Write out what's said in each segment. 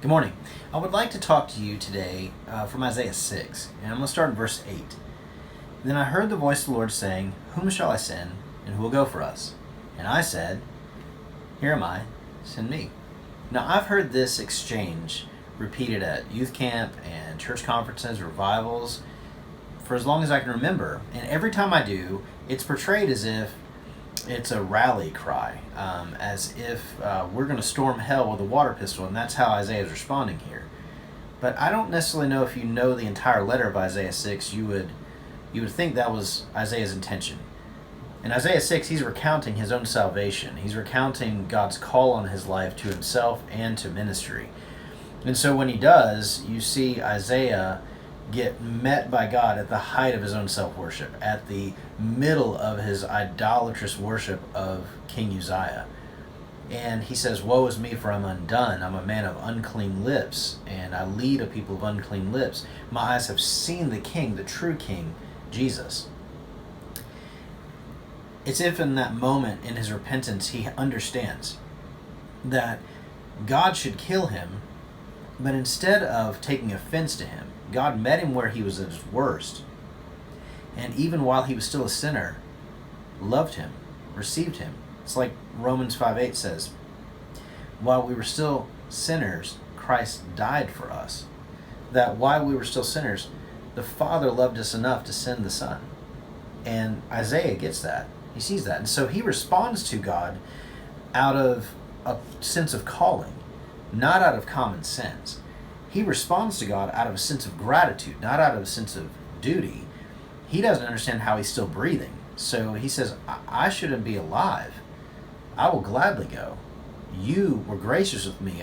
Good morning. I would like to talk to you today from Isaiah 6, and I'm going to start in verse 8. Then I heard the voice of the Lord saying, Whom shall I send, and who will go for us? And I said, Here am I, send me. Now I've heard this exchange repeated at youth camp and church conferences, revivals, for as long as I can remember. And every time I do, it's portrayed as if it's a rally cry, as if we're going to storm hell with a water pistol, and that's how Isaiah is responding here. But I don't necessarily know if you know the entire letter of Isaiah 6, you would think that was Isaiah's intention. In Isaiah 6, he's recounting his own salvation. He's recounting God's call on his life to himself and to ministry. And so when he does, you see Isaiah get met by God at the height of his own self-worship, at the middle of his idolatrous worship of King Uzziah. And he says, Woe is me, for I'm undone. I'm a man of unclean lips, and I lead a people of unclean lips. My eyes have seen the King, the true King, Jesus. It's if in that moment in his repentance he understands that God should kill him, but instead of taking offense to him, God met him where he was at his worst, and even while he was still a sinner, loved him, received him. It's like Romans 5:8 says, while we were still sinners, Christ died for us. That while we were still sinners, the Father loved us enough to send the Son. And Isaiah gets that. He sees that. And so he responds to God out of a sense of calling, not out of common sense. He responds to God out of a sense of gratitude, not out of a sense of duty. He doesn't understand how he's still breathing. So he says, I shouldn't be alive. I will gladly go. You were gracious with me.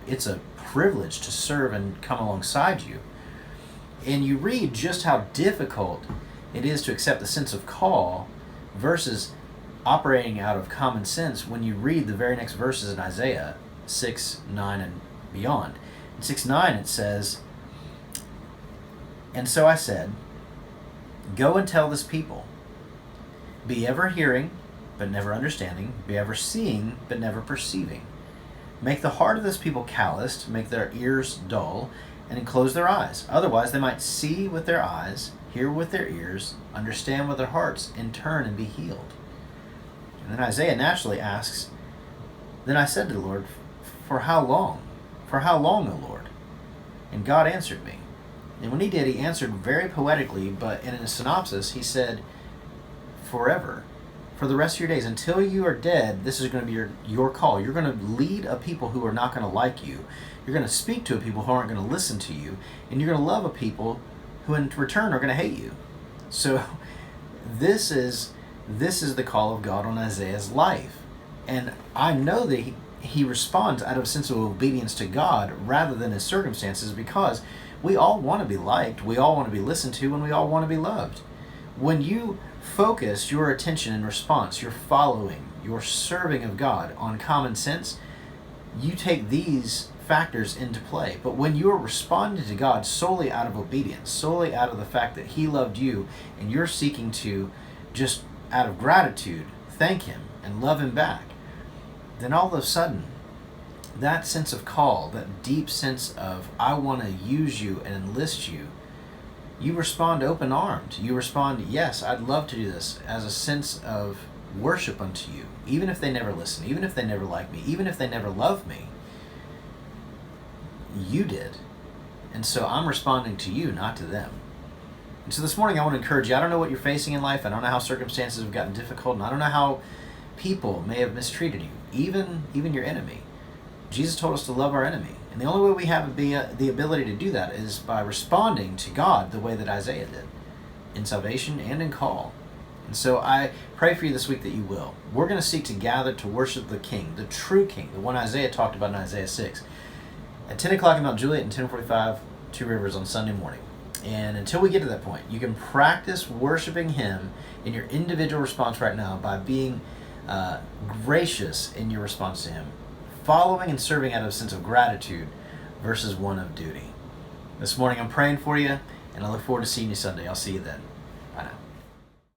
It's a privilege to serve and come alongside you. And you read just how difficult it is to accept the sense of call versus operating out of common sense when you read the very next verses in Isaiah 6, 9, and beyond. In 6:9 it says, And so I said, Go and tell this people, be ever hearing, but never understanding, be ever seeing, but never perceiving. Make the heart of this people calloused, make their ears dull, and enclose their eyes. Otherwise they might see with their eyes, hear with their ears, understand with their hearts, and turn and be healed. And then Isaiah naturally asks, Then I said to the Lord, For how long? For how long, O Lord? And God answered me. And when he did, he answered very poetically, but in a synopsis, he said, Forever. For the rest of your days, until you are dead, this is going to be your call. You're going to lead a people who are not going to like you. You're going to speak to a people who aren't going to listen to you. And you're going to love a people who in return are going to hate you. So this is the call of God on Isaiah's life. And I know that he responds out of a sense of obedience to God rather than his circumstances, because we all want to be liked, we all want to be listened to, and we all want to be loved. When you focus your attention and response, your following, your serving of God on common sense, you take these factors into play. But when you're responding to God solely out of obedience, solely out of the fact that he loved you, and you're seeking to just out of gratitude thank him and love him back, then all of a sudden, that sense of call, that deep sense of, I want to use you and enlist you, you respond open-armed. You respond, yes, I'd love to do this, as a sense of worship unto you, even if they never listen, even if they never like me, even if they never love me. You did. And so I'm responding to you, not to them. And so this morning I want to encourage you. I don't know what you're facing in life. I don't know how circumstances have gotten difficult, and I don't know how people may have mistreated you, even your enemy. Jesus told us to love our enemy. And the only way we have the ability to do that is by responding to God the way that Isaiah did, in salvation and in call. And so I pray for you this week that you will. We're going to seek to gather to worship the King, the true King, the one Isaiah talked about in Isaiah 6, at 10 o'clock in Mt Juliet and 10:45, Two Rivers on Sunday morning. And until we get to that point, you can practice worshiping him in your individual response right now by being gracious in your response to him, following and serving out of a sense of gratitude versus one of duty. This morning I'm praying for you, and I look forward to seeing you Sunday. I'll see you then. Bye now.